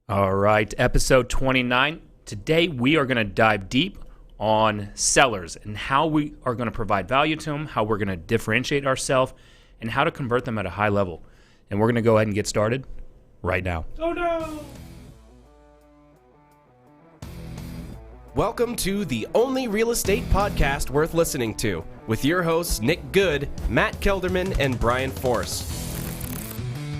All right, episode 29. Today we are going to dive deep on sellers and how we are going to provide value to them, how we're going to differentiate ourselves, and how to convert them at a high level. And we're going to go ahead and get started right now. Oh no! Welcome to the only real estate podcast worth listening to, with your hosts Nick Good, Matt Kelderman, and Brian Force.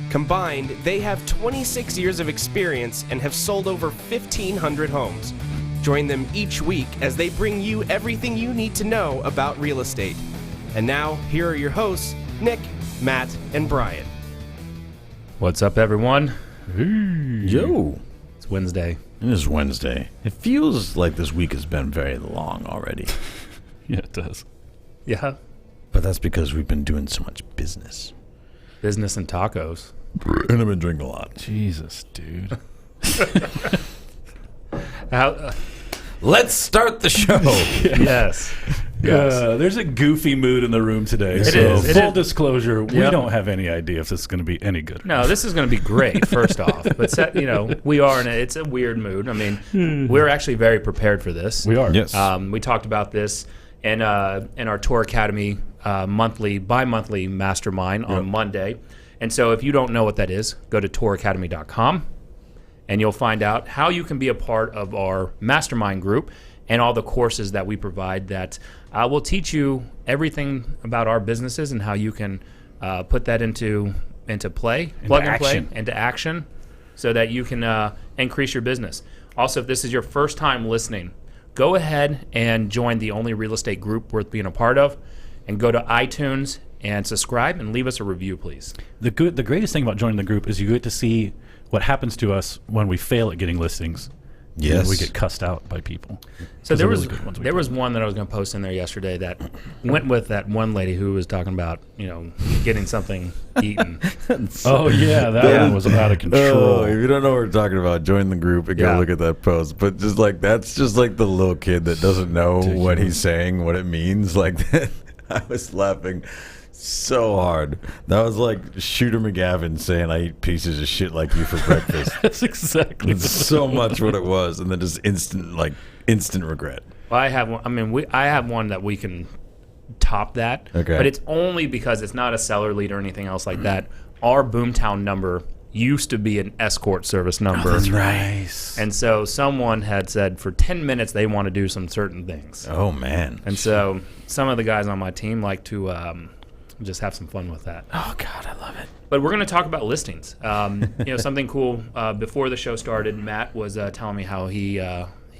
Combined, they have 26 years of experience and have sold over 1,500 homes. Join them each week as they bring you everything you need to know about real estate. And now, here are your hosts, Nick, Matt, and Brian. What's up, everyone? Yo. It's Wednesday. It is Wednesday. It feels like this week has been very long already. Yeah, it does. Yeah. But that's because we've been doing so much business. Business and tacos. And I've been drinking a lot. Jesus, dude. Let's start the show. Yes. There's a goofy mood in the room today. It so is. Full disclosure, we Yep. don't have any idea if this is going to be any good. No, this is going to be great, first off. But, we are it's a weird mood. I mean, we're actually very prepared for this. We are. Yes. We talked about this in our Tour Academy bi-monthly mastermind on Monday. And so if you don't know what that is, go to touracademy.com and you'll find out how you can be a part of our mastermind group and all the courses that we provide that will teach you everything about our businesses and how you can put that into play, plug and play, into action so that you can increase your business. Also, if this is your first time listening, go ahead and join the only real estate group worth being a part of, and go to iTunes and subscribe and leave us a review, please. The greatest thing about joining the group is you get to see what happens to us when we fail at getting listings. Yes. And we get cussed out by people. So there was really good ones we there put. was one that I was going to post in there yesterday that went with that one lady who was talking about getting something eaten. Oh yeah, that one was out of control. Oh, if you don't know what we're talking about, join the group and go look at that post. But just like that's just like the little kid that doesn't know what he's saying, what it means. Like that, I was laughing so hard. That was like Shooter McGavin saying, "I eat pieces of shit like you for breakfast." That's exactly It's so much what it was, and then just instant regret. Well, I have one. I mean, I have one that we can top that. Okay. But it's only because it's not a seller lead or anything else like that. Our Boomtown number used to be an escort service number. That's nice. And so someone had said for 10 minutes they want to do some certain things. Oh man! And so some of the guys on my team like to just have some fun with that. Oh god, I love it. But we're going to talk about listings. Something cool. Before the show started, Matt was telling me how he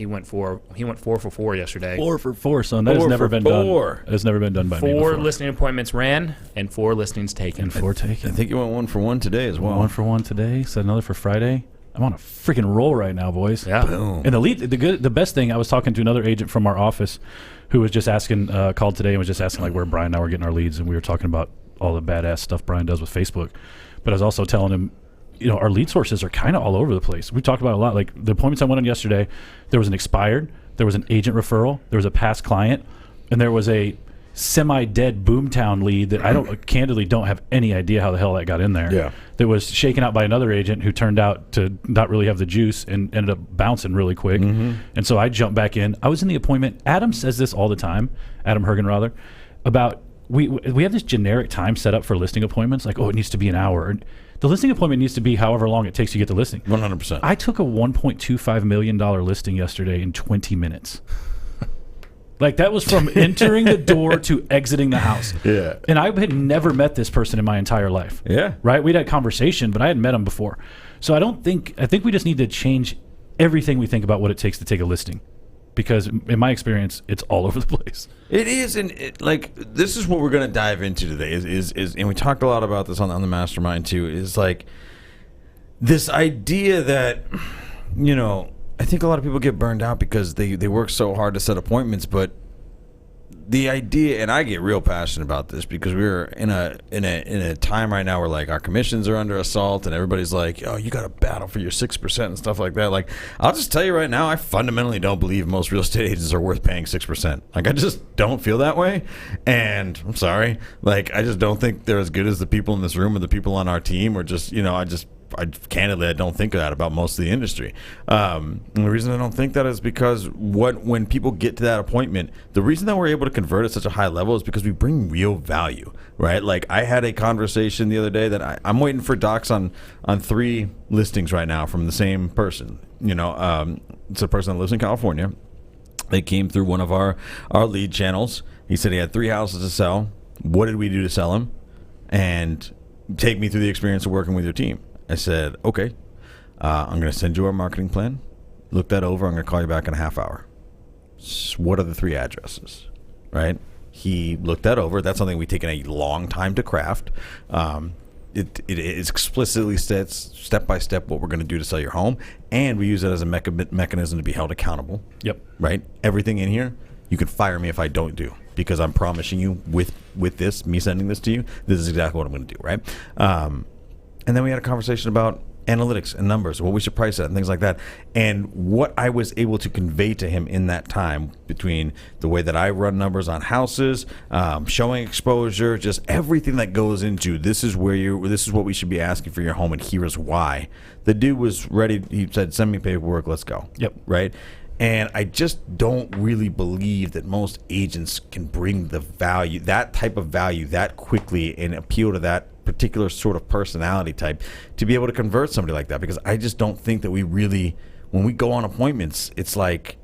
went 4 for 4 yesterday. 4 for 4, son. That has never been done. It has never been done by me before. 4 listing appointments ran and 4 listings taken. And 4 taken. I think you went 1 for 1 today as well. 1 for 1 today. Said another for Friday. I'm on a freaking roll right now, boys. Yeah. Boom. And the best thing, I was talking to another agent from our office who was just asking, called today and was just asking like where Brian and I were getting our leads, and we were talking about all the badass stuff Brian does with Facebook. But I was also telling him, our lead sources are kind of all over the place. We talked about it a lot. Like the appointments I went on yesterday, there was an expired, there was an agent referral, there was a past client, and there was a semi-dead Boomtown lead that I candidly don't have any idea how the hell that got in there. Yeah. That was shaken out by another agent who turned out to not really have the juice and ended up bouncing really quick. Mm-hmm. And so I jumped back in. I was in the appointment. Adam says this all the time, Adam Hergenrother, about we have this generic time set up for listing appointments, like, it needs to be an hour. The listing appointment needs to be however long it takes to get the listing. 100%. I took a $1.25 million listing yesterday in 20 minutes. Like, that was from entering the door to exiting the house. Yeah. And I had never met this person in my entire life. Yeah. Right? We'd had conversation, but I hadn't met him before. So I think we just need to change everything we think about what it takes to take a listing. Because in my experience, it's all over the place. It is, and this is what we're going to dive into today. Is and we talked a lot about this on the mastermind too. Is like this idea that I think a lot of people get burned out because they work so hard to set appointments, but the idea, and I get real passionate about this because we're in a time right now where like our commissions are under assault and everybody's like, oh, you got to battle for your 6% and stuff like that. Like, I'll just tell you right now, I fundamentally don't believe most real estate agents are worth paying 6%. Like, I just don't feel that way. And I'm sorry, like, I just don't think they're as good as the people in this room or the people on our team, or just, candidly, I don't think of that about most of the industry. And the reason I don't think that is because when people get to that appointment, the reason that we're able to convert at such a high level is because we bring real value, right? Like I had a conversation the other day that I'm waiting for docs on 3 listings right now from the same person. It's a person that lives in California. They came through one of our lead channels. He said he had 3 houses to sell. What did we do to sell them? And take me through the experience of working with your team. I said, okay, I'm going to send you our marketing plan. Look that over. I'm going to call you back in a half hour. What are the 3 addresses, right? He looked that over. That's something we've taken a long time to craft. It explicitly states step by step what we're going to do to sell your home, and we use it as a mechanism to be held accountable. Yep. Right? Everything in here, you can fire me if I don't do, because I'm promising you with this, me sending this to you, this is exactly what I'm going to do, right? And then we had a conversation about analytics and numbers, what we should price at and things like that. And what I was able to convey to him in that time, between the way that I run numbers on houses, showing exposure, just everything that goes into this is what we should be asking for your home, and here's why. The dude was ready. He said, send me paperwork, let's go. Yep. Right? And I just don't really believe that most agents can bring the value, that type of value, that quickly and appeal to that particular sort of personality type to be able to convert somebody like that. Because I just don't think that we really, when we go on appointments, it's like,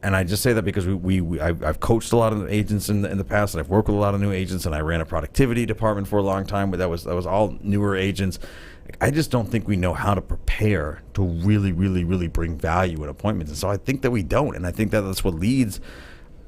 and I just say that because I've coached a lot of agents in the past, and I've worked with a lot of new agents, and I ran a productivity department for a long time, but that was all newer agents. I just don't think we know how to prepare to really, really, really bring value in appointments. And so I think that we don't. And I think that that's what leads,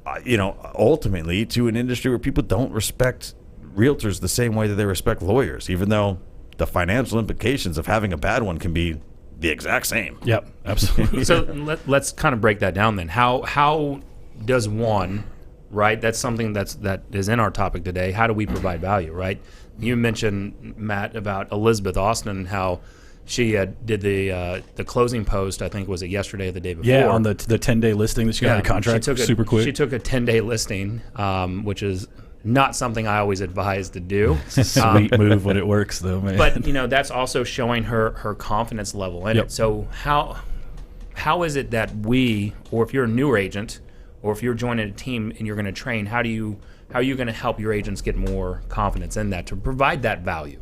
ultimately to an industry where people don't respect realtors the same way that they respect lawyers, even though the financial implications of having a bad one can be the exact same. Yep, absolutely. So let's kind of break that down then. How does one, right? That's something that is in our topic today. How do we provide value, right? You mentioned, Matt, about Elizabeth Austin and how she did the closing post. I think was it yesterday or the day before? Yeah, on the 10-day listing that she got a contract super quick. She took a 10-day listing, which is not something I always advise to do. Sweet move when it works, though, man. But that's also showing her confidence level in it. So how is it that we, or if you're a newer agent, or if you're joining a team and you're going to train, how are you going to help your agents get more confidence in that to provide that value?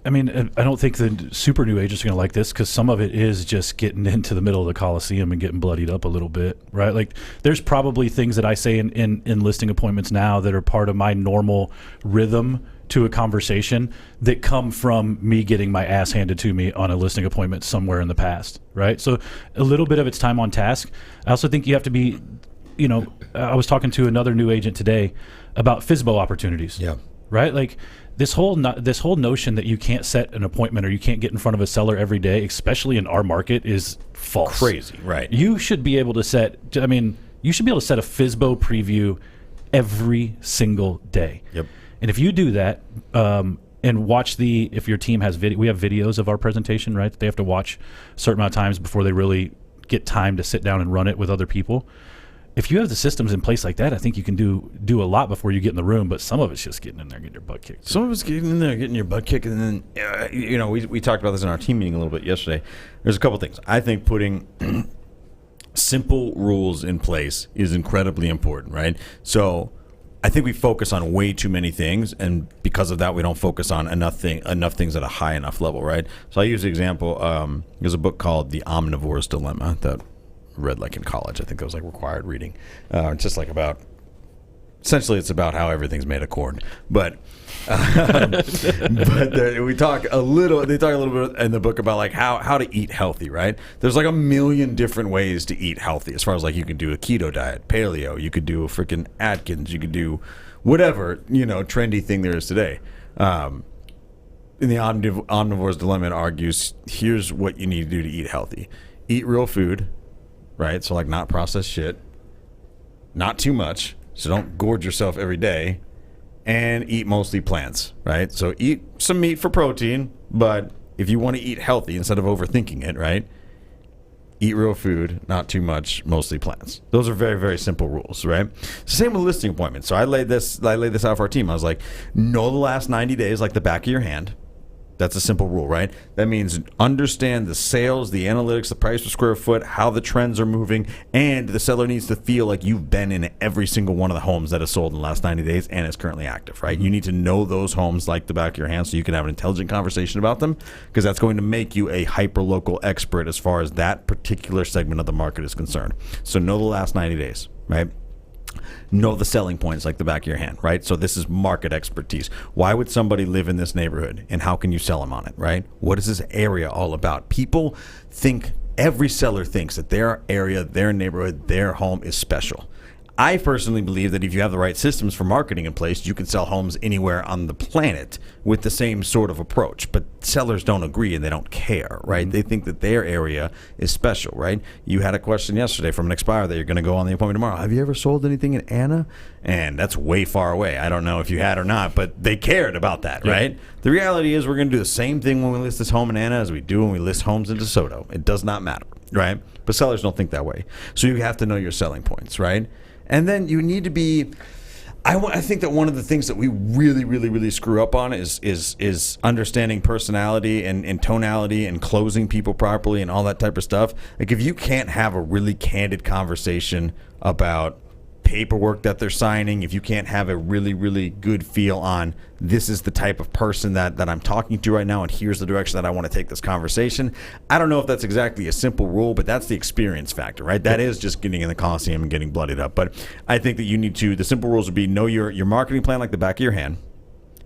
I mean, I don't think the super new agents are going to like this, because some of it is just getting into the middle of the Coliseum and getting bloodied up a little bit, right? Like, there's probably things that I say in listing appointments now that are part of my normal rhythm to a conversation that come from me getting my ass handed to me on a listing appointment somewhere in the past, right? So a little bit of it's time on task. I also think you have to be, I was talking to another new agent today about FSBO opportunities. Yeah. Right? Like, this whole notion that you can't set an appointment or you can't get in front of a seller every day, especially in our market, is false. Crazy, right? You should be able to set a FSBO preview every single day. Yep. And if you do that, and watch if your team has we have videos of our presentation, right? They have to watch a certain amount of times before they really get time to sit down and run it with other people. If you have the systems in place like that, I think you can do a lot before you get in the room. But some of it's just getting in there, getting your butt kicked. Some of it's getting in there, getting your butt kicked, and then we talked about this in our team meeting a little bit yesterday. There's a couple things. I think putting simple rules in place is incredibly important, right? So I think we focus on way too many things, and because of that, we don't focus on enough things at a high enough level, right? So I use the example. There's a book called The Omnivore's Dilemma that read like in college. I think that was like required reading. It's just like essentially it's about how everything's made of corn. But we talk a little. They talk a little bit in the book about like how to eat healthy. Right? There's like a million different ways to eat healthy. As far as like you can do a keto diet, paleo. You could do a freaking Atkins. You could do whatever trendy thing there is today. In the Omnivore's Dilemma, it argues here's what you need to do to eat healthy: eat real food. Right, so like not processed shit, not too much, so don't gorge yourself every day, and eat mostly plants, right? So eat some meat for protein, but if you want to eat healthy instead of overthinking it, right, eat real food, not too much, mostly plants. Those are very, very simple rules, right? Same with listing appointments. So I laid this out for our team. I was like, know the last 90 days like the back of your hand. That's a simple rule, right? That means understand the sales, the analytics, the price per square foot, how the trends are moving, and the seller needs to feel like you've been in every single one of the homes that has sold in the last 90 days and is currently active, right? You need to know those homes like the back of your hand so you can have an intelligent conversation about them, because that's going to make you a hyper-local expert as far as that particular segment of the market is concerned. So know the last 90 days, right? Know the selling points like the back of your hand, right? So this is market expertise. Why would somebody live in this neighborhood, and how can you sell them on it, right? What is this area all about? People think, every seller thinks that their area, their neighborhood, their home is special. I personally believe that if you have the right systems for marketing in place, you can sell homes anywhere on the planet with the same sort of approach. But sellers don't agree and they don't care, right? They think that their area is special, right? You had a question yesterday from an expirer that you're going to go on the appointment tomorrow. Have you ever sold anything in Anna? And that's way far away. I don't know if you had or not, but they cared about that, right? The reality is we're going to do the same thing when we list this home in Anna as we do when we list homes in DeSoto. It does not matter, right? But sellers don't think that way. So you have to know your selling points, right? And then you need to be, I think that one of the things that we really screw up on is understanding personality and tonality and closing people properly and all that type of stuff. Like, if you can't have a really candid conversation about paperwork that they're signing, if you can't have a really good feel on this is the type of person that I'm talking to right now and here's the direction that I want to take this conversation, I don't know if that's exactly a simple rule, but that's the experience factor, right? That is just getting in the Coliseum and getting bloodied up. But I think that you need to, the simple rules would be know your marketing plan like the back of your hand,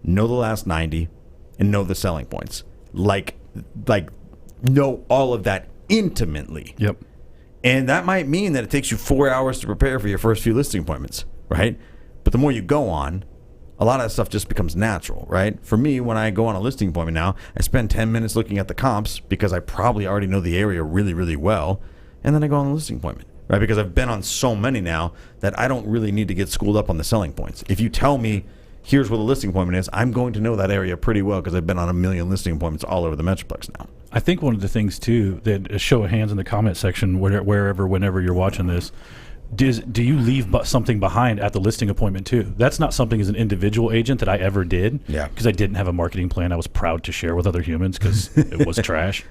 know the last 90, and know the selling points. Like know all of that intimately. Yep. And that might mean that it takes you 4 hours to prepare for your first few listing appointments, right? But the more you go on, a lot of that stuff just becomes natural, right? For me, when I go on a listing appointment now, I spend 10 minutes looking at the comps because I probably already know the area really well, and then I go on a listing appointment, right? Because I've been on so many now that I don't really need to get schooled up on the selling points. If you tell me, here's where the listing appointment is, I'm going to know that area pretty well because I've been on a million listing appointments all over the Metroplex now. I think one of the things, too, that a show of hands in the comment section, whenever you're watching this, do you leave something behind at the listing appointment, too? That's not something as an individual agent that I ever did. Yeah. Because I didn't have a marketing plan I was proud to share with other humans because it was trash.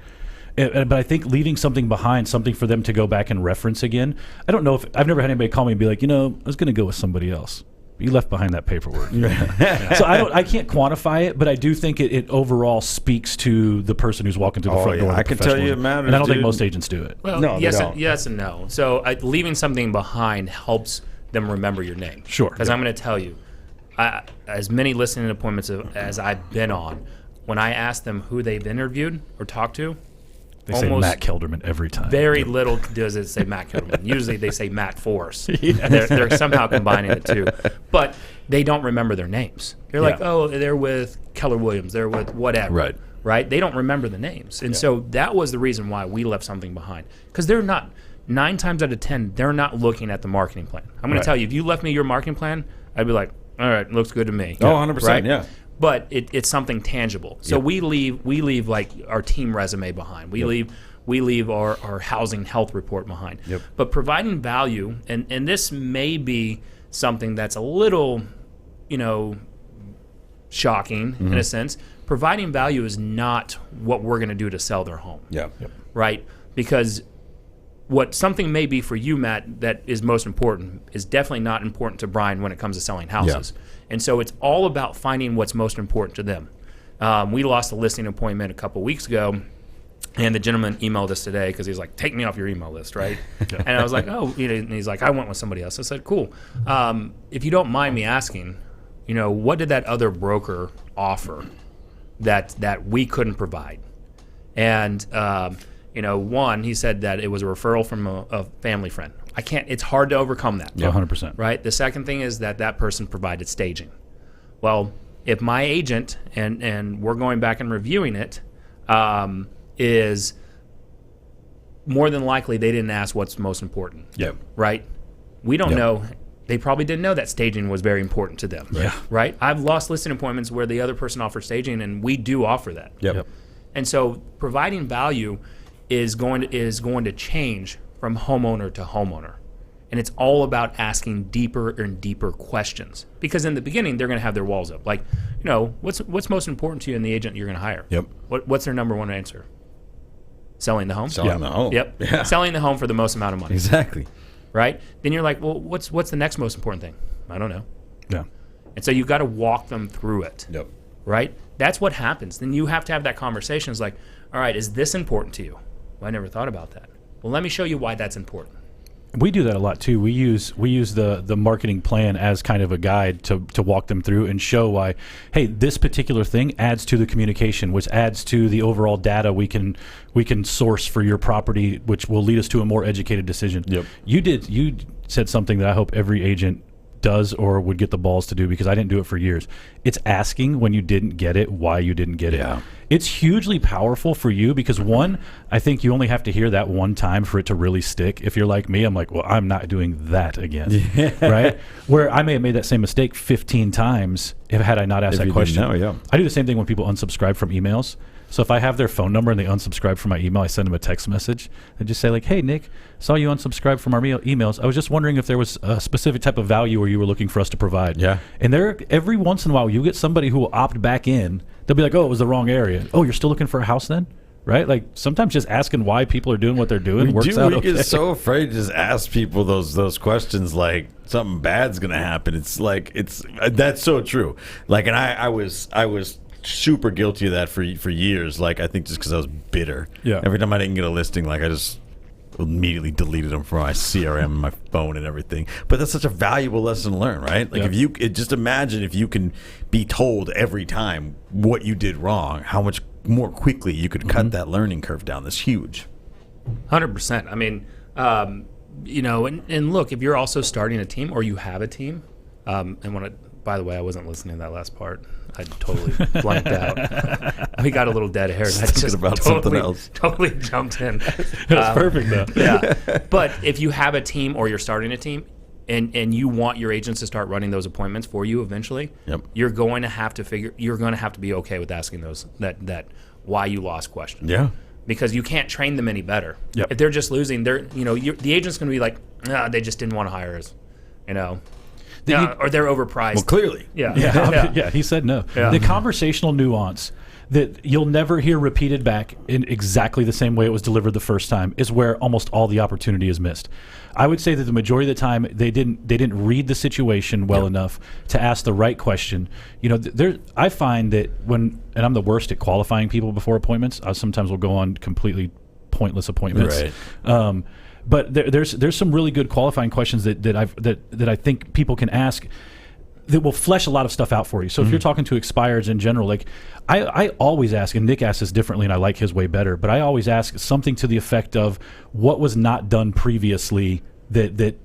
But I think leaving something behind, something for them to go back and reference again. I don't know if I've never had anybody call me and be like, I was going to go with somebody else. You left behind that paperwork. So I can't quantify it, but I do think it overall speaks to the person who's walking through the front door. I can tell you it matters. And I don't think most agents do it. Well, no, yes and no. So leaving something behind helps them remember your name. Sure. Because I'm going to tell you, as many listening appointments as I've been on, when I ask them who they've interviewed or talked to, They say Matt Kelderman every time. Very little does it say Matt Kelderman. Usually they say Matt Force. They're somehow combining the two. But they don't remember their names. They're like, oh, they're with Keller Williams. They're with whatever. Right? They don't remember the names. And so that was the reason why we left something behind. Because they're not, 9 times out of 10, they're not looking at the marketing plan. I'm going to tell you, if you left me your marketing plan, I'd be like, all right, looks good to me. Oh, 100%, right? yeah. But it's something tangible. So we leave like our team resume behind. We leave our housing health report behind. But providing value, and this may be something that's a little, shocking in a sense. Providing value is not what we're going to do to sell their home. Right? Because what something may be for you, Matt, that is most important is definitely not important to Brian when it comes to selling houses. And so it's all about finding what's most important to them. We lost a listing appointment a couple weeks ago, and the gentleman emailed us today because he was like, take me off your email list, right? And I was like, oh, and he's like, I went with somebody else. I said, cool. If you don't mind me asking, what did that other broker offer that we couldn't provide? And one, he said that it was a referral from a family friend. It's hard to overcome that. 100%. Right? The second thing is that person provided staging. Well, if my agent, and we're going back and reviewing it, is more than likely they didn't ask what's most important. Right? We don't know. They probably didn't know that staging was very important to them. Right? I've lost listing appointments where the other person offers staging, and we do offer that. And so providing value is going to change from homeowner to homeowner. And it's all about asking deeper and deeper questions. Because in the beginning, they're going to have their walls up. Like, what's most important to you in the agent you're going to hire? Yep. What's their number one answer? Selling the home? Selling the home. Yep. Yeah. Selling the home for the most amount of money. Exactly. Right? Then you're like, well, what's the next most important thing? I don't know. Yeah. And so you've got to walk them through it. Yep. Right? That's what happens. Then you have to have that conversation. It's like, all right, is this important to you? Well, I never thought about that. Well, let me show you why that's important. We do that a lot too. We use the marketing plan as kind of a guide to walk them through and show why, hey, this particular thing adds to the communication, which adds to the overall data we can source for your property, which will lead us to a more educated decision. Yep. You said something that I hope every agent does or would get the balls to do, because I didn't do it for years. It's asking when you didn't get it, why you didn't get it. It's hugely powerful for you because, one, I think you only have to hear that one time for it to really stick. If you're like me, I'm like, well, I'm not doing that again. Yeah. Right? Where I may have made that same mistake 15 times had I not asked that question. I do the same thing when people unsubscribe from emails. So if I have their phone number and they unsubscribe from my email, I send them a text message and just say like, hey, Nick, saw you unsubscribe from our emails. I was just wondering if there was a specific type of value or you were looking for us to provide. Yeah. And every once in a while, you get somebody who will opt back in. They'll be like, oh, it was the wrong area. Oh, you're still looking for a house then? Right? Like sometimes just asking why people are doing what they're doing works out okay. We get so afraid to just ask people those questions like something bad's going to happen. It's like, that's so true. Like, and I was super guilty of that for years. Like, I think just because I was bitter. Yeah. Every time I didn't get a listing, like I just immediately deleted them from my CRM and my phone and everything. But that's such a valuable lesson to learn, right? Like just imagine if you can be told every time what you did wrong, how much more quickly you could cut that learning curve down. That's huge. 100%. I mean, and look, if you're also starting a team or you have a team, by the way, I wasn't listening to that last part. I totally blanked out. We got a little dead air. I just about something else. Totally jumped in. It was perfect though. Yeah. But if you have a team or you're starting a team and you want your agents to start running those appointments for you eventually, you're going to have to be okay with asking those that why you lost question. Yeah. Because you can't train them any better. Yep. If they're just losing, the agent's going to be like, they just didn't want to hire us, or they're overpriced. Well, clearly. Yeah, he said no. Yeah. The conversational nuance that you'll never hear repeated back in exactly the same way it was delivered the first time is where almost all the opportunity is missed. I would say that the majority of the time they didn't read the situation well enough to ask the right question. I find that and I'm the worst at qualifying people before appointments. I sometimes will go on completely pointless appointments. Right. But there's some really good qualifying questions that I think people can ask that will flesh a lot of stuff out for you. So if you're talking to expireds in general, like I always ask, and Nick asks this differently, and I like his way better, but I always ask something to the effect of what was not done previously that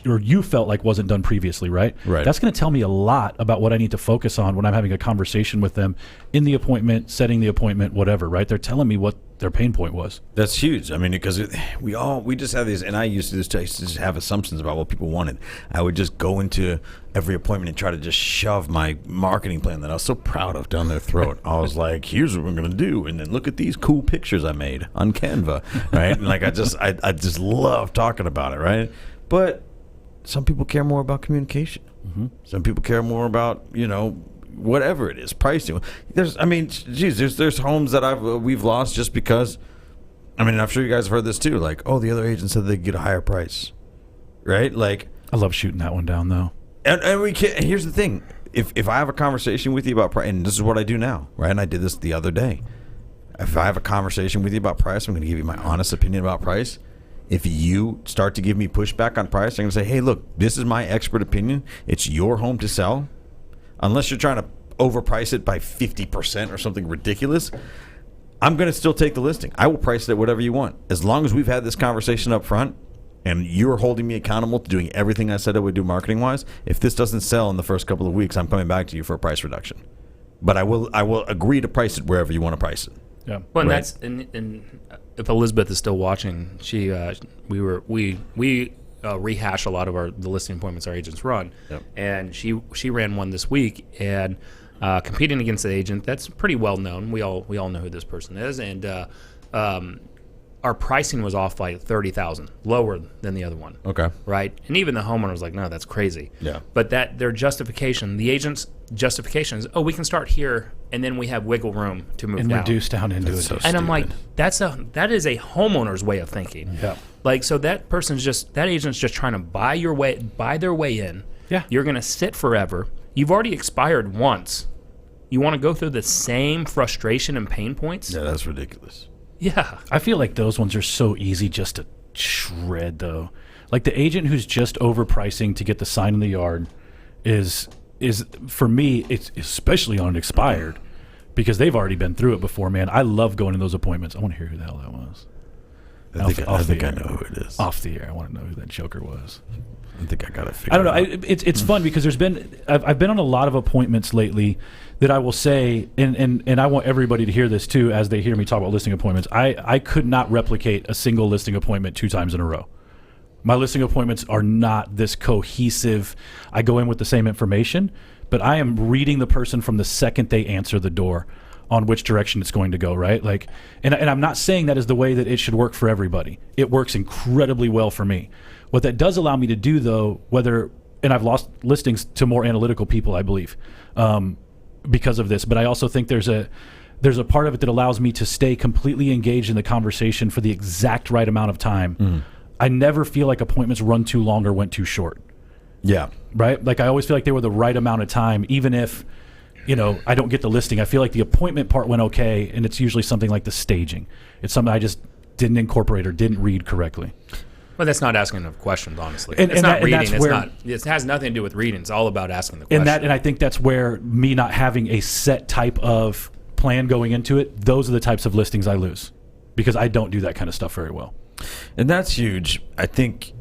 or you felt like wasn't done previously, right? Right. That's going to tell me a lot about what I need to focus on when I'm having a conversation with them in the appointment, setting the appointment, whatever, right? They're telling me what their pain point was. That's huge. I mean, because we just have these, and I used to just have assumptions about what people wanted. I would just go into every appointment and try to just shove my marketing plan that I was so proud of down their throat. I was like, here's what we're going to do. And then look at these cool pictures I made on Canva, right? And like, I just love talking about it, right? But some people care more about communication. Mm-hmm. Some people care more about, whatever it is, pricing. There's homes that we've lost just because, I'm sure you guys have heard this too. Like, the other agent said they'd get a higher price, right? Like, I love shooting that one down though. And we can't. Here's the thing: if I have a conversation with you about price, and this is what I do now, right? And I did this the other day. If I have a conversation with you about price, I'm going to give you my honest opinion about price. If you start to give me pushback on price, I'm going to say, hey, look, this is my expert opinion. It's your home to sell. Unless you're trying to overprice it by 50% or something ridiculous, I'm going to still take the listing. I will price it at whatever you want. As long as we've had this conversation up front and you're holding me accountable to doing everything I said I would do marketing-wise, if this doesn't sell in the first couple of weeks, I'm coming back to you for a price reduction. But I will agree to price it wherever you want to price it. Yeah. Well, and that's and if Elizabeth is still watching, she we rehash a lot of the listing appointments our agents run, and she ran one this week and competing against an agent that's pretty well known. We all know who this person is, and our our pricing was off by 30,000, lower than the other one. Okay. Right? And even the homeowner was like, no, that's crazy. Yeah. But that their justification, the agent's justification is, oh, we can start here and then we have wiggle room to move And down. reduce down into it. so And I'm like, stupid. that is a homeowner's way of thinking. Yeah. Like, so that agent's just trying to buy their way in. Yeah. You're going to sit forever. You've already expired once. You want to go through the same frustration and pain points? Yeah, that's ridiculous. Yeah. I feel like those ones are so easy just to shred, though. Like the agent who's just overpricing to get the sign in the yard is for me, it's especially on an expired, because they've already been through it before, man. I love going to those appointments. I want to hear who the hell that was. I think I know who it is. Off the air, I want to know who that joker was. I think I got to figure I don't know. it out. It's fun because I've been on a lot of appointments lately that I will say, and I want everybody to hear this too as they hear me talk about listing appointments. I could not replicate a single listing appointment 2 times in a row. My listing appointments are not this cohesive. I go in with the same information, but I am reading the person from the second they answer the door on which direction it's going to go, right? Like, and I'm not saying that is the way that it should work for everybody. It works incredibly well for me. What that does allow me to do, though, and I've lost listings to more analytical people, I believe, because of this. But I also think there's a part of it that allows me to stay completely engaged in the conversation for the exact right amount of time. Mm. I never feel like appointments run too long or went too short. Yeah. Right? Like I always feel like they were the right amount of time, even if, I don't get the listing. I feel like the appointment part went okay, and it's usually something like the staging. It's something I just didn't incorporate or didn't read correctly. Well, that's not asking enough questions, honestly. And It's not reading. that's It has nothing to do with reading. It's all about asking the question. And I think that's where me not having a set type of plan going into it, those are the types of listings I lose because I don't do that kind of stuff very well. And that's huge. I think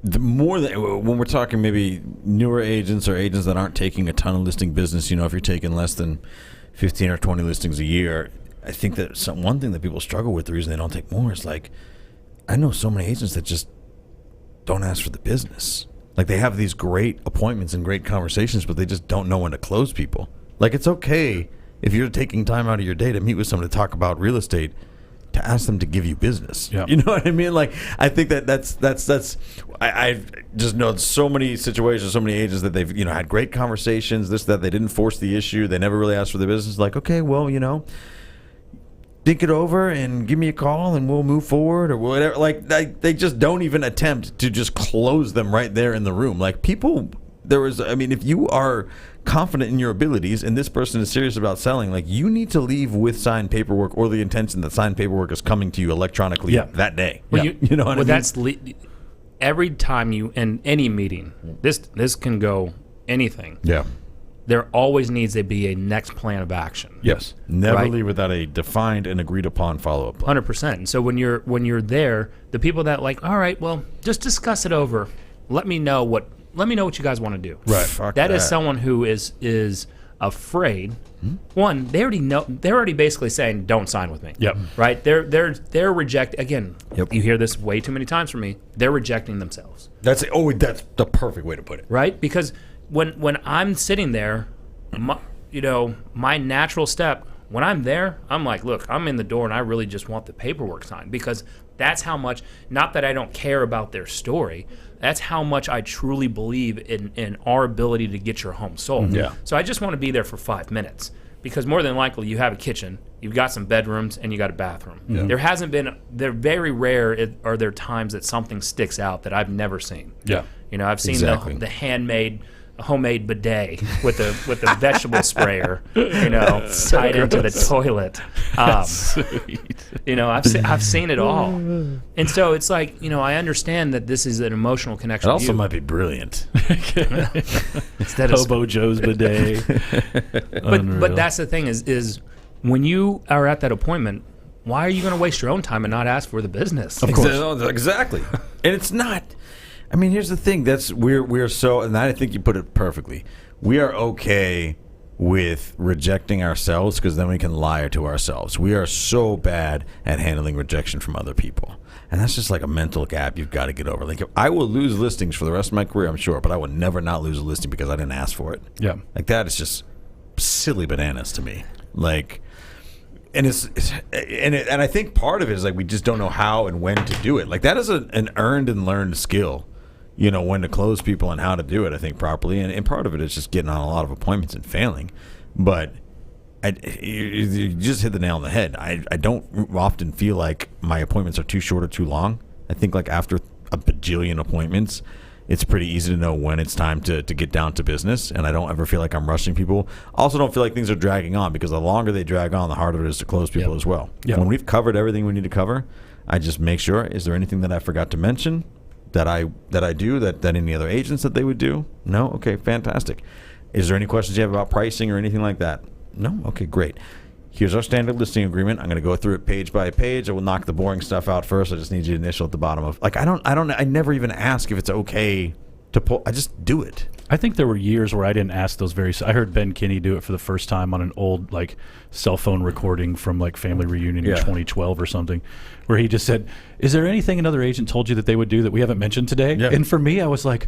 the more that when we're talking maybe newer agents or agents that aren't taking a ton of listing business, if you're taking less than 15 or 20 listings a year, I think that one thing that people struggle with, the reason they don't take more is like, I know so many agents that just don't ask for the business. Like they have these great appointments and great conversations, but they just don't know when to close people. Like it's okay if you're taking time out of your day to meet with someone to talk about real estate, to ask them to give you business. Yeah. You know what I mean? Like I think that's I've just known so many situations, so many agents that they've had great conversations, that they didn't force the issue, they never really asked for the business. Like okay, well think it over and give me a call and we'll move forward or whatever. Like they just don't even attempt to just close them right there in the room. Like people, if you are confident in your abilities and this person is serious about selling, like you need to leave with signed paperwork or the intention that signed paperwork is coming to you electronically that day. Well, you know what I mean? That's every time you in any meeting. This can go anything. Yeah. There always needs to be a next plan of action. Yes. Never right? leave without a defined and agreed upon follow-up plan. 100%. And so when you're there, the people that like, all right, well, just discuss it over. Let me know what you guys want to do. Right. Fuck that is someone who is afraid. One, they already know. They're already basically saying, "Don't sign with me." Yep. Right. They're rejecting. Again, Yep. You hear this way too many times from me. They're rejecting themselves. That's the perfect way to put it. Right. Because when I'm sitting there, my natural step, when I'm there, I'm like, look, I'm in the door and I really just want the paperwork signed because that's how much, not that I don't care about their story, that's how much I truly believe in our ability to get your home sold. Yeah. So I just want to be there for 5 minutes because more than likely you have a kitchen, you've got some bedrooms, and you got a bathroom. Yeah. They're very rare are there times that something sticks out that I've never seen. Yeah. I've seen Exactly. the handmade homemade bidet with a vegetable sprayer, tied into the toilet. I've seen it all, and so it's like I understand that this is an emotional connection. It also to you. might be brilliant. Instead of Hobo Joe's bidet. but that's the thing is when you are at that appointment, why are you going to waste your own time and not ask for the business? Of course. Exactly. And it's not. I mean, here's the thing. We're so, and I think you put it perfectly. We are okay with rejecting ourselves because then we can lie to ourselves. We are so bad at handling rejection from other people. And that's just like a mental gap you've got to get over. Like, I will lose listings for the rest of my career, I'm sure, but I will never not lose a listing because I didn't ask for it. Yeah. Like, that is just silly bananas to me. Like, and I think part of it is like we just don't know how and when to do it. Like that is an earned and learned skill, when to close people and how to do it, I think, properly. And part of it is just getting on a lot of appointments and failing. But you just hit the nail on the head. I don't often feel like my appointments are too short or too long. I think like after a bajillion appointments, it's pretty easy to know when it's time to get down to business, and I don't ever feel like I'm rushing people. Also don't feel like things are dragging on, because the longer they drag on, the harder it is to close people as well. Yep. When we've covered everything we need to cover, I just make sure, is there anything that I forgot to mention that I do that any other agents that they would do? No? Okay, fantastic. Is there any questions you have about pricing or anything like that? No? Okay, great. Here's our standard listing agreement. I'm going to go through it page by page. I will knock the boring stuff out first. I just need you to initial at the bottom of. Like I never even ask if it's okay to pull. I just do it. I think there were years where I didn't ask those I heard Ben Kinney do it for the first time on an old like cell phone recording from like family reunion in 2012 or something, where he just said, "Is there anything another agent told you that they would do that we haven't mentioned today?" Yeah. And for me, I was like,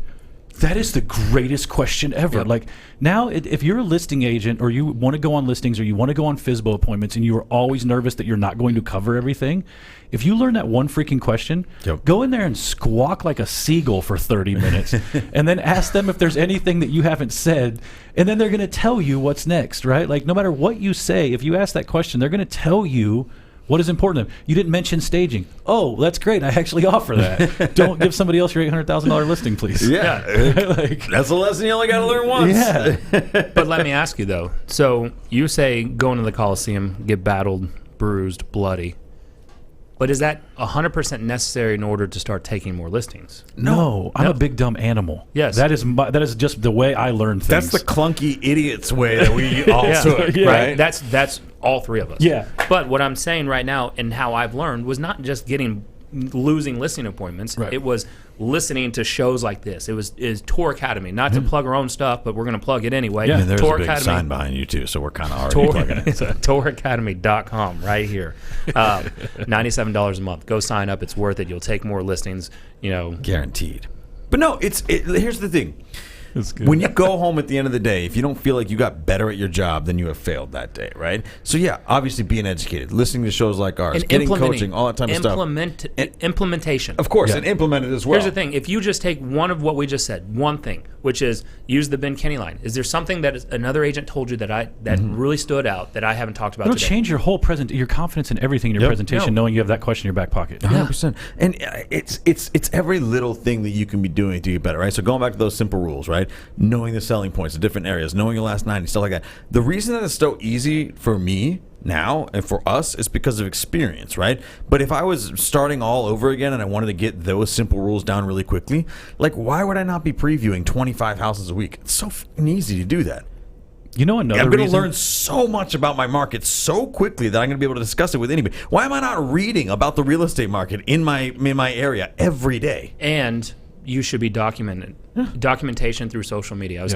that is the greatest question ever. Yep. Like now, if you're a listing agent or you want to go on listings or you want to go on FSBO appointments and you are always nervous that you're not going to cover everything, if you learn that one freaking question, go in there and squawk like a seagull for 30 minutes and then ask them if there's anything that you haven't said, and then they're going to tell you what's next, right? Like no matter what you say, if you ask that question, they're going to tell you what is important to them. You didn't mention staging. Oh, that's great. I actually offer that. Don't give somebody else your $800,000 listing, please. Yeah. Like, that's a lesson you only got to learn once. Yeah. But let me ask you, though. So you say go into the Coliseum, get battled, bruised, bloody. But is that 100% necessary in order to start taking more listings? No. I'm a big dumb animal. Yes. That is just the way I learn things. That's the clunky idiot's way that we all took, right? That's all three of us. Yeah. But what I'm saying right now and how I've learned was not just losing listing appointments. Right. It was listening to shows like this. It was Tour Academy, not to plug our own stuff, but we're going to plug it anyway. Yeah, and there's Tour a big Academy, sign behind you too, so we're kind of already plugging it. TourAcademy.com right here. $97 a month. Go sign up. It's worth it. You'll take more listings. Guaranteed. But no, here's the thing. When you go home at the end of the day, if you don't feel like you got better at your job, then you have failed that day, right? So yeah, obviously being educated, listening to shows like ours, getting coaching, all that type of stuff. Implementation. Of course, and implement it as well. Here's the thing. If you just take one of what we just said, one thing, which is use the Ben Kinney line. Is there something that another agent told you that really stood out that I haven't talked about It'll today? change your whole your confidence in everything in your presentation, knowing you have that question in your back pocket. 100%. And it's every little thing that you can be doing to get better, right? So going back to those simple rules, right? Knowing the selling points, the different areas, knowing your last 90, stuff like that. The reason that it's so easy for me now and for us is because of experience, right? But if I was starting all over again and I wanted to get those simple rules down really quickly, like why would I not be previewing 25 houses a week? It's so easy to do that. You know another I'm going reason? to learn so much about my market so quickly that I'm going to be able to discuss it with anybody. Why am I not reading about the real estate market in my area every day? And you should be documentation through social media. I was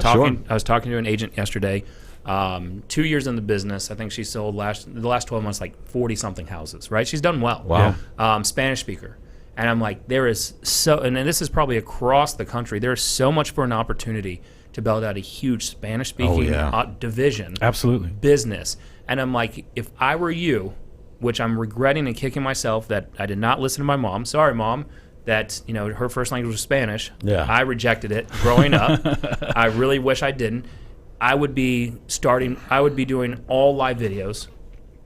talking to an agent yesterday. 2 years in the business. I think she sold the last 12 months like 40 something houses. Right? She's done well. Wow. Spanish speaker. And I'm like, there is and this is probably across the country. There is so much for an opportunity to build out a huge Spanish speaking division. Absolutely. Business. And I'm like, if I were you, which I'm regretting and kicking myself that I did not listen to my mom. Sorry, Mom. That her first language was Spanish. Yeah. I rejected it growing up. I really wish I didn't. I would be doing all live videos,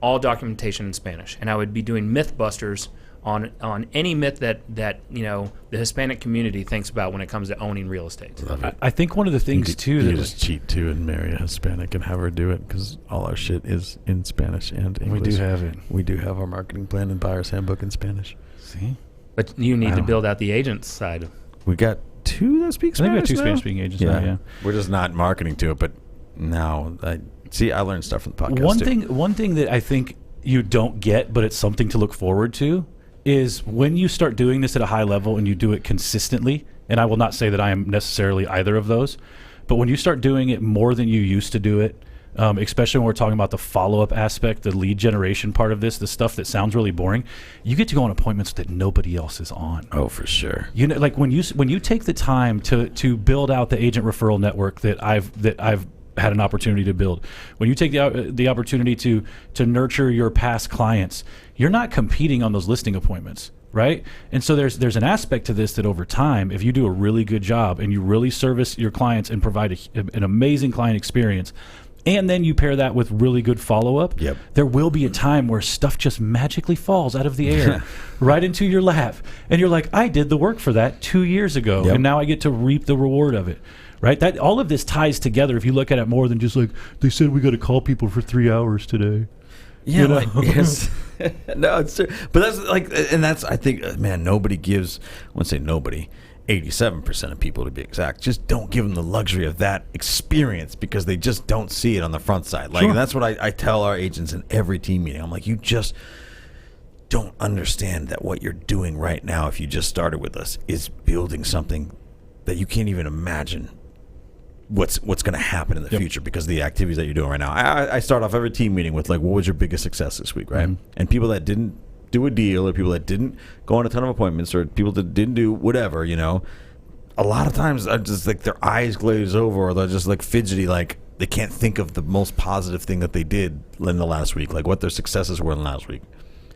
all documentation in Spanish, and I would be doing Mythbusters on any myth that the Hispanic community thinks about when it comes to owning real estate. I think one of the things too you just cheat too and marry a Hispanic and have her do it because all our shit is in Spanish and English. We do have it. We do have our marketing plan and buyer's handbook in Spanish. See. But you need to build out the agent side. We got two that speak Spanish. I think we got two Spanish-speaking agents now, yeah. We're just not marketing to it, but now I learned stuff from the podcast. One thing that I think you don't get, but it's something to look forward to, is when you start doing this at a high level and you do it consistently, and I will not say that I am necessarily either of those, but when you start doing it more than you used to do it, especially when we're talking about the follow-up aspect, the lead generation part of this, the stuff that sounds really boring, you get to go on appointments that nobody else is on. Oh, for sure. Like when you take the time to build out the agent referral network that I've had an opportunity to build. When you take the opportunity to nurture your past clients, you're not competing on those listing appointments, right? And so there's an aspect to this that over time, if you do a really good job and you really service your clients and provide an amazing client experience, and then you pair that with really good follow-up, there will be a time where stuff just magically falls out of the air right into your lap. And you're like, I did the work for that 2 years ago, and now I get to reap the reward of it. Right? That all of this ties together if you look at it more than just like, they said we got to call people for 3 hours today. Yeah, you know? Yes. No, it's true. But that's like, and that's, I think, man, nobody gives, I wouldn't say nobody, 87% of people to be exact, just don't give them the luxury of that experience because they just don't see it on the front side. Like, that's what I tell our agents in every team meeting. I'm like, you just don't understand that what you're doing right now, if you just started with us, is building something that you can't even imagine what's going to happen in the future because of the activities that you're doing right now. I start off every team meeting with, like, what was your biggest success this week, right? And people that didn't do a deal, or people that didn't go on a ton of appointments, or people that didn't do whatever, you know, a lot of times I just, like, their eyes glaze over, or they're just, like, fidgety, like they can't think of the most positive thing that they did in the last week, like what their successes were in the last week.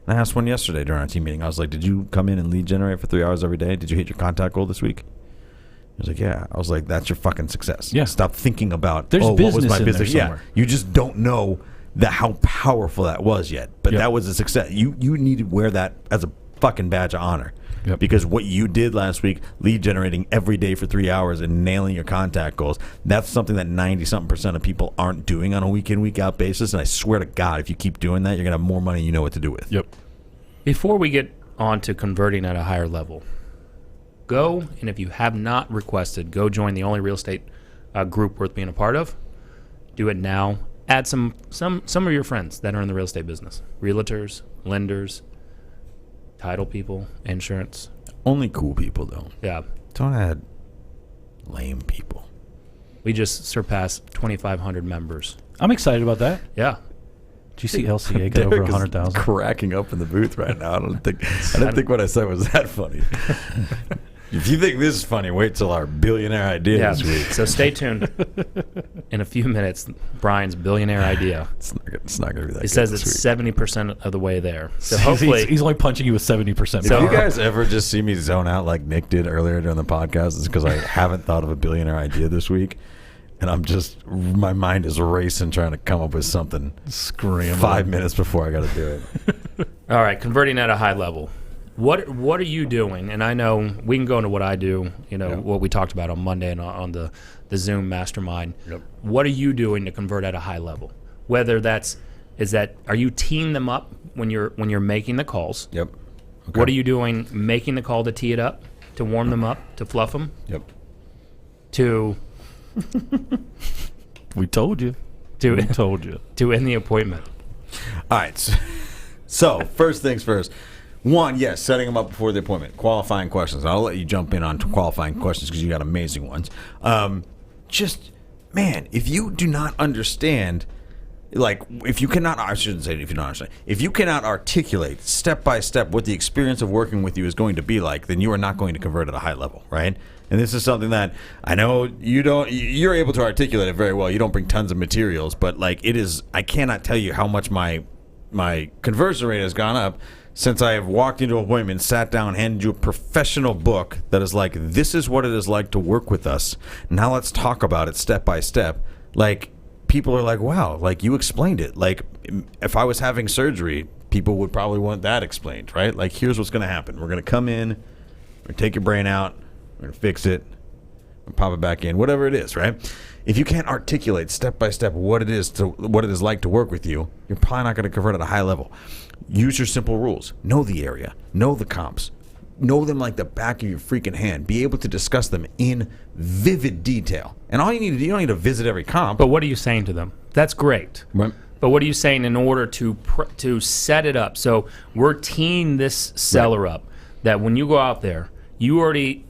And I asked one yesterday during our team meeting. I was like, did you come in and lead generate for 3 hours every day? Did you hit your contact goal this week? He was like, yeah. I was like, that's your fucking success. Yeah. Stop thinking about, what was my business? There yeah. You just don't know how powerful that was yet. But that was a success. You need to wear that as a fucking badge of honor. Because what you did last week, lead generating every day for 3 hours and nailing your contact goals, that's something that 90-something% of people aren't doing on a week in, week out basis. And I swear to God, if you keep doing that, you're going to have more money you know what to do with. Before we get on to converting at a higher level, go, and if you have not requested, go join the only real estate group worth being a part of. Do it now. Add some of your friends that are in the real estate business. Realtors, lenders, title people, insurance. Only cool people, though. Yeah. Don't add lame people. We just surpassed 2,500 members. I'm excited about that. Yeah. Did you see LCA got over 100,000? Cracking up in the booth right now. I didn't think what I said was that funny. If you think this is funny, wait till our billionaire idea this week. So stay tuned. In a few minutes, Brian's billionaire idea. It's not going to be that. It says it's 70% of the way there. So hopefully, he's only punching you with 70%. So if you guys ever just see me zone out like Nick did earlier during the podcast, it's because I haven't thought of a billionaire idea this week, and my mind is racing trying to come up with something. Screaming 5 minutes before I got to do it. All right, converting at a high level. What are you doing? And I know we can go into what I do, what we talked about on Monday and on the Zoom mastermind. What are you doing to convert at a high level? Whether are you teeing them up when you're making the calls? Okay. What are you doing making the call to tee it up, to warm them up, to fluff them? To we told you. To end the appointment. All right. So first things first. One, yes, setting them up before the appointment. Qualifying questions. I'll let you jump in on qualifying questions because you got amazing ones. If you do not understand, if you cannot articulate step by step what the experience of working with you is going to be like, then you are not going to convert at a high level, right? And this is something that I know you're able to articulate it very well. You don't bring tons of materials, but I cannot tell you how much my conversion rate has gone up since I have walked into an appointment, sat down, handed you a professional book that is like, this is what it is like to work with us. Now let's talk about it step by step. People are like, wow, you explained it. If I was having surgery, people would probably want that explained, right? Here's what's going to happen. We're going to come in, we're going to take your brain out, we're going to fix it, and pop it back in, whatever it is, right? If you can't articulate step by step what it is like to work with you, you're probably not going to convert at a high level. Use your simple rules. Know the area. Know the comps. Know them like the back of your freaking hand. Be able to discuss them in vivid detail. And all you need to do, you don't need to visit every comp. But what are you saying to them? That's great. Right. But what are you saying in order to set it up? So we're teeing this seller up that when you go out there, you already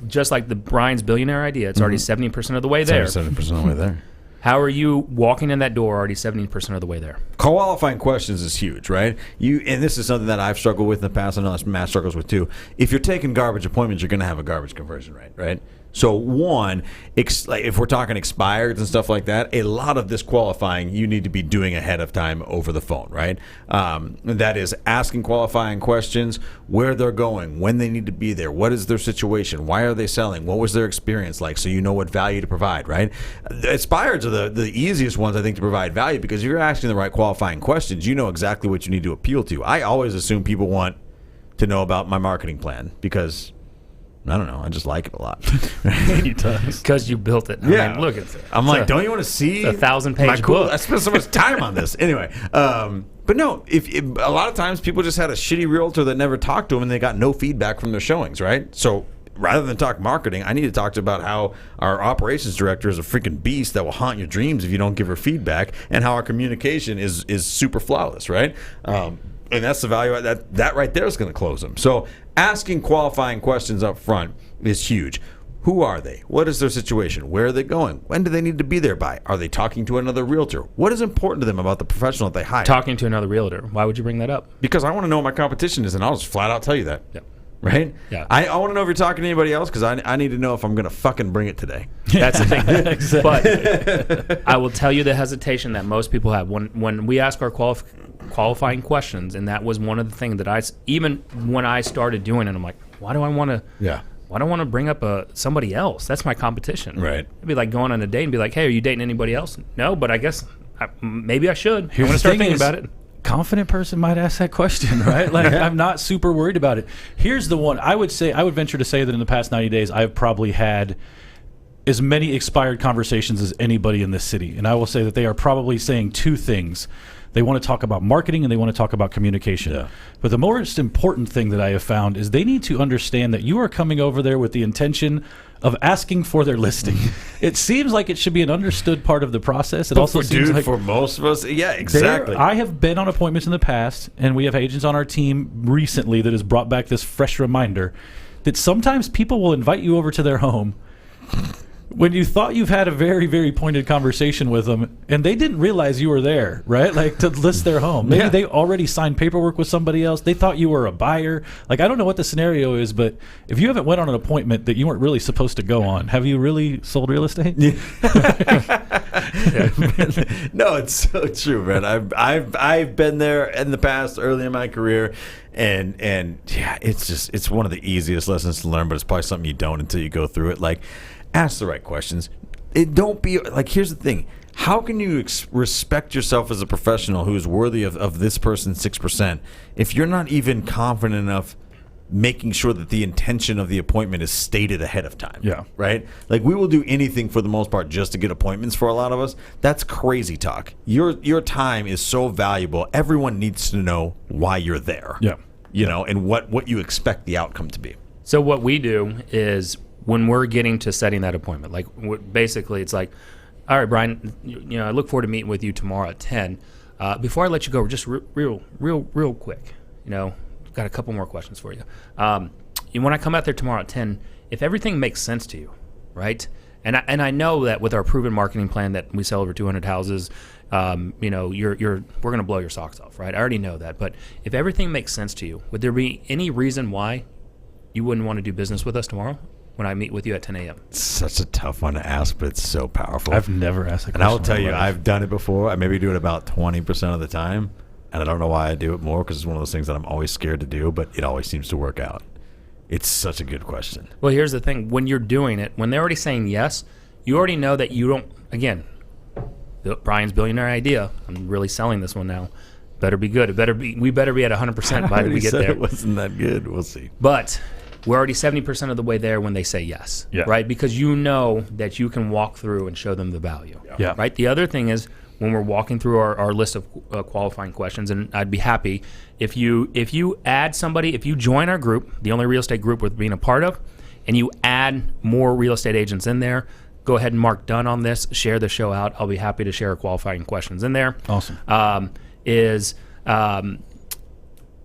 just like the Brian's billionaire idea, it's already 70% of the way there. 70% of the way there. How are you walking in that door already 70% of the way there? qualifying questions is huge, right? And this is something that I've struggled with in the past. I know that's Matt struggles with too. If you're taking garbage appointments, you're going to have a garbage conversion rate, right? So one, like if we're talking expireds and stuff like that, a lot of this qualifying you need to be doing ahead of time over the phone, right? That is asking qualifying questions, where they're going, when they need to be there, what is their situation, why are they selling, what was their experience like, so you know what value to provide, right? The expireds are the easiest ones, I think, to provide value, because if you're asking the right qualifying questions, you know exactly what you need to appeal to. I always assume people want to know about my marketing plan because I don't know. I just like it a lot. He does. Because you built it. I mean, look at it. I'm like, don't you want to see a 1,000-page book? I spent so much time on this. Anyway, but no, if a lot of times people just had a shitty realtor that never talked to them and they got no feedback from their showings, right? So rather than talk marketing, I need to talk about how our operations director is a freaking beast that will haunt your dreams if you don't give her feedback, and how our communication is super flawless, right? And that's the value that right there is going to close them. So asking qualifying questions up front is huge. Who are they? What is their situation? Where are they going? When do they need to be there by? Are they talking to another realtor? What is important to them about the professional that they hire? Talking to another realtor. Why would you bring that up? Because I want to know what my competition is, and I'll just flat out tell you that. Yep. Right? Yeah. I want to know if you're talking to anybody else, because I need to know if I'm going to fucking bring it today. That's the thing. Exactly. But I will tell you the hesitation that most people have when we ask our qualifying questions, and that was one of the things that even when I started doing it, I'm like, why do I want to bring up somebody else? That's my competition. Right. It'd be like going on a date and be like, hey, are you dating anybody else? No, but I guess maybe I should. Here's I'm going to start thinking about it. Confident person might ask that question, right? Like, I'm not super worried about it. Here's the one. I would venture to say that in the past 90 days, I've probably had as many expired conversations as anybody in this city. And I will say that they are probably saying two things. They want to talk about marketing and they want to talk about communication. Yeah. But the most important thing that I have found is they need to understand that you are coming over there with the intention of asking for their listing. It seems like it should be an understood part of the process. It also seems like for most of us, yeah, exactly. I have been on appointments in the past, and we have agents on our team recently that has brought back this fresh reminder that sometimes people will invite you over to their home when you thought you've had a very, very pointed conversation with them, and they didn't realize you were there, right? Like, to list their home. Maybe they already signed paperwork with somebody else. They thought you were a buyer. Like, I don't know what the scenario is, but if you haven't went on an appointment that you weren't really supposed to go on, have you really sold real estate? Yeah. No, it's so true, man. I've been there in the past, early in my career, and yeah, it's one of the easiest lessons to learn, but it's probably something you don't until you go through it. Like, ask the right questions. Don't be like, here's the thing. How can you respect yourself as a professional who is worthy of this person's 6% if you're not even confident enough making sure that the intention of the appointment is stated ahead of time? Yeah. Right? Like, we will do anything for the most part just to get appointments for a lot of us. That's crazy talk. Your time is so valuable. Everyone needs to know why you're there. Yeah. You know, and what you expect the outcome to be. So what we do is, when we're getting to setting that appointment, like basically it's like, all right, Brian, I look forward to meeting with you tomorrow at 10. Before I let you go, just real quick, got a couple more questions for you. When I come out there tomorrow at 10, if everything makes sense to you, right? And I know that with our proven marketing plan that we sell over 200 houses, we're going to blow your socks off, right? I already know that. But if everything makes sense to you, would there be any reason why you wouldn't want to do business with us tomorrow when I meet with you at 10 a.m.? It's such a tough one to ask, but it's so powerful. I've never asked a question. And I will tell you, I've done it before. I maybe do it about 20% of the time, and I don't know why I do it more, because it's one of those things that I'm always scared to do, but it always seems to work out. It's such a good question. Well, here's the thing. When you're doing it, when they're already saying yes, you already know that you don't, again, Brian's Billionaire Idea. I'm really selling this one now. Better be good. We better be at 100% by the we get there. It wasn't that good. We'll see. But we're already 70% of the way there when they say yes, right? Because you know that you can walk through and show them the value, right? The other thing is, when we're walking through our list of qualifying questions, and I'd be happy if you add somebody, if you join our group, the only real estate group we're being a part of, and you add more real estate agents in there, go ahead and mark done on this, share the show out. I'll be happy to share qualifying questions in there. Awesome.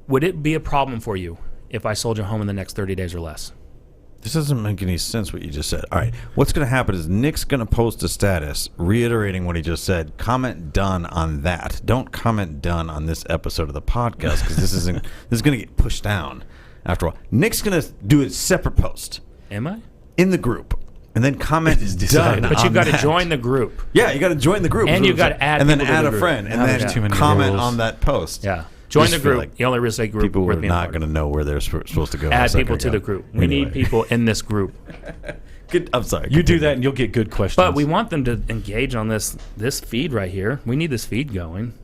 Would it be a problem for you if I sold your home in the next 30 days or less? This doesn't make any sense what you just said. All right. What's going to happen is Nick's going to post a status reiterating what he just said. Comment done on that. Don't comment done on this episode of the podcast because this is going to get pushed down after a while. Nick's going to do a separate post. Am I? In the group. And then comment done. But you've got to that. join the group. Yeah, you got to join the group. And you've got to add and then people to add the a group. friend. And Now then there's too many comment rules. on that post. Yeah. Join Just the feel group. like the only real estate group. People worth are being a not part going of. to know where they're supposed to go. Add people to the group. We need people in this group. I'm sorry. You do that and you'll get good questions. But we want them to engage on this feed right here. We need this feed going.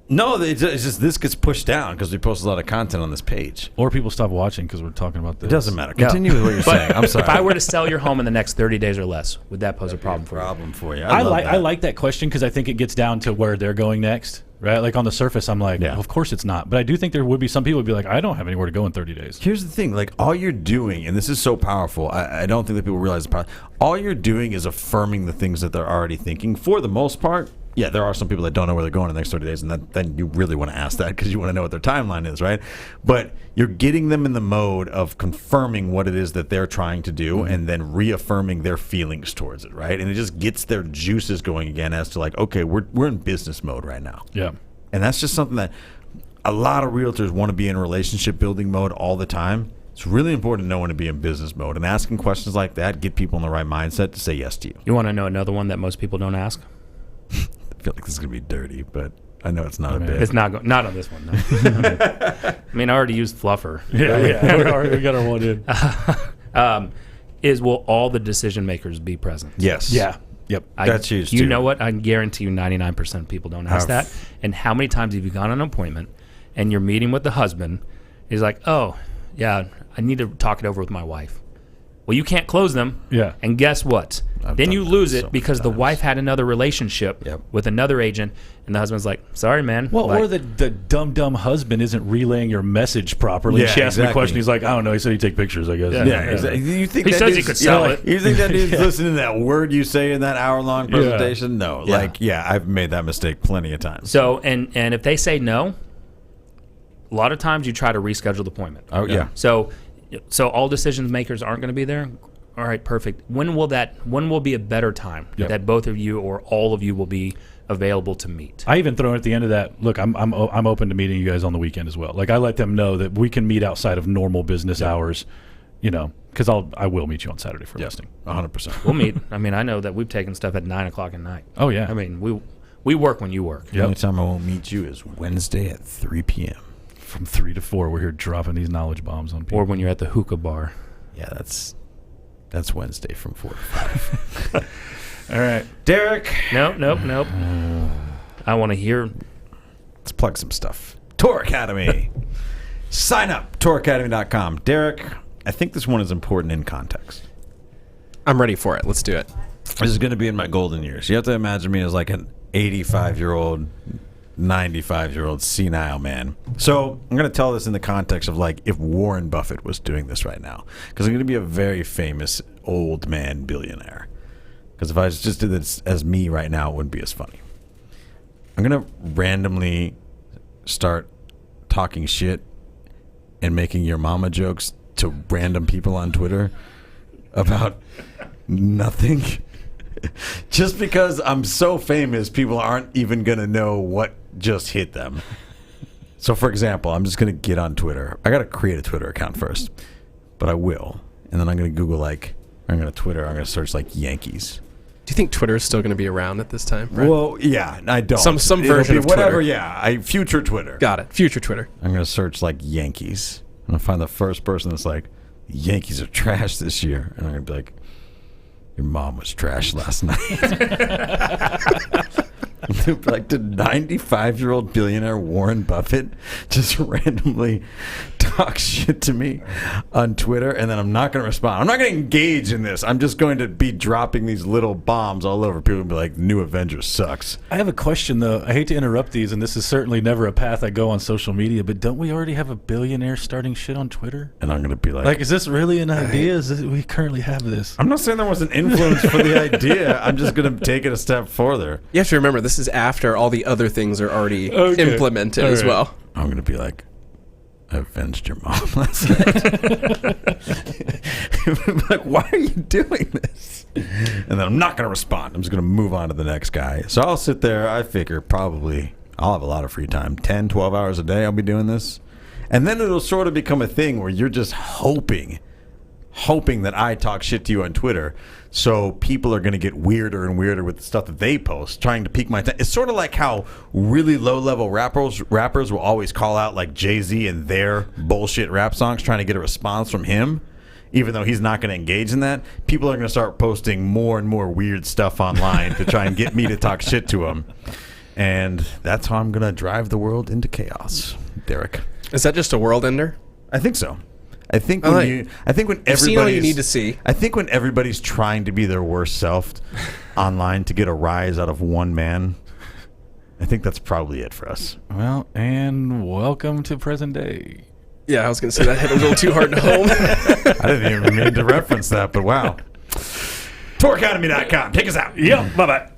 No, it's just this gets pushed down because we post a lot of content on this page. Or people stop watching because we're talking about this. It doesn't matter. Continue with what you're saying. I'm sorry. If I were to sell your home in the next 30 days or less, would that pose a problem for you? Problem for you. I love like that question because I think it gets down to where they're going next, right? Like on the surface, I'm like, Yeah. of course it's not. But I do think there would be some people would be like, I don't have anywhere to go in 30 days. Here's the thing, like all you're doing, and this is so powerful, I don't think that people realize the power. All you're doing is affirming the things that they're already thinking. For the most part, yeah, there are some people that don't know where they're going in the next 30 days, and then you really want to ask that because you want to know what their timeline is, right? But you're getting them in the mode of confirming what it is that they're trying to do and then reaffirming their feelings towards it, right? And it just gets their juices going again as to like, okay, we're in business mode right now. Yeah. And that's just something that a lot of realtors want to be in relationship building mode all the time. It's really important to know when to be in business mode. And asking questions like that get people in the right mindset to say yes to you. You want to know another one that most people don't ask? I feel like this is going to be dirty, but I know it's not a bit. It's not not on this one. No. I mean, I already used fluffer. Yeah. we got our one in. Will all the decision makers be present? Yes. Yeah. Yep. That's huge, You too. know what? I can guarantee you 99% of people don't ask that. And how many times have you gone on an appointment and you're meeting with the husband? He's like, oh, yeah, I need to talk it over with my wife. Well, you can't close them. Yeah. And guess what? I've Then done you that lose so it many because the times. wife had another relationship Yep. with another agent, and the husband's like, sorry, man. Well, Like, or the dumb husband isn't relaying your message properly. Yeah, She asked him a exactly. question. He's like, I don't know. He said he'd take pictures, I guess. Yeah, exactly. You think He that says he dude's- could sell it. You think that dude's listening to that word you say in that hour-long presentation? No. Yeah. I've made that mistake plenty of times. So, and if they say no, a lot of times you try to reschedule the appointment. Oh, yeah. So all decision makers aren't going to be there. All right, perfect. When will be a better time Yep. that both of you or all of you will be available to meet? I even throw in at the end of that, look, I'm open to meeting you guys on the weekend as well. Like I let them know that we can meet outside of normal business hours, because I will meet you on Saturday for a listing. 100%. We'll meet. I mean, I know that we've taken stuff at 9 o'clock at night. Oh yeah. I mean, we work when you work. The only time I won't meet you is Wednesday at 3 p.m. From 3 to 4, we're here dropping these knowledge bombs on people. Or when you're at the hookah bar. Yeah, that's Wednesday from 4 to 5. All right. Derek. Nope. I want to hear. Let's plug some stuff. Tour Academy. Sign up. TourAcademy.com. Derek, I think this one is important in context. I'm ready for it. Let's do it. This is going to be in my golden years. You have to imagine me as like an 85-year-old, 95-year-old senile man. So I'm going to tell this in the context of like if Warren Buffett was doing this right now. Because I'm going to be a very famous old man billionaire. Because if I just did this as me right now, it wouldn't be as funny. I'm going to randomly start talking shit and making your mama jokes to random people on Twitter about nothing. Just because I'm so famous, people aren't even going to know what just hit them. So, for example, I'm just going to get on Twitter. I got to create a Twitter account first, but I will. And then I'm going to Google, I'm going to search, Yankees. Do you think Twitter is still going to be around at this time? Right? Well, yeah, I don't. Some It'll version be of whatever, Twitter. yeah. Future Twitter. Got it. Future Twitter. I'm going to search, Yankees. I'm going to find the first person that's like, Yankees are trash this year. And I'm going to be like, your mom was trash last night. Like the 95-year-old billionaire Warren Buffett just randomly talks shit to me on Twitter, and then I'm not going to respond. I'm not going to engage in this. I'm just going to be dropping these little bombs all over. People will be like, New Avengers sucks. I have a question, though. I hate to interrupt these, and this is certainly never a path I go on social media, but don't we already have a billionaire starting shit on Twitter? And I'm going to be like, Is this really an idea? We currently have this? I'm not saying there was an influence for the idea. I'm just going to take it a step further. You have to remember, this is after all the other things are already implemented as well. I'm going to be like, I avenged your mom last night. Like, why are you doing this? And then I'm not going to respond. I'm just going to move on to the next guy. So I'll sit there. I figure probably I'll have a lot of free time. 10, 12 hours a day I'll be doing this. And then it'll sort of become a thing where you're just hoping that I talk shit to you on Twitter. So people are going to get weirder and weirder with the stuff that they post, trying to pique my attention. It's sort of like how really low-level rappers will always call out like Jay-Z and their bullshit rap songs, trying to get a response from him, even though he's not going to engage in that. People are going to start posting more and more weird stuff online to try and get me to talk shit to him. And that's how I'm going to drive the world into chaos, Derek. Is that just a world ender? I think so. I think when everybody's seen all you need to see. I think when everybody's trying to be their worst self online to get a rise out of one man, I think that's probably it for us. Well, and welcome to present day. Yeah, I was going to say that hit a little too hard to home. I didn't even mean to reference that, but wow. TourAcademy.com. Take us out. Yep. Bye-bye.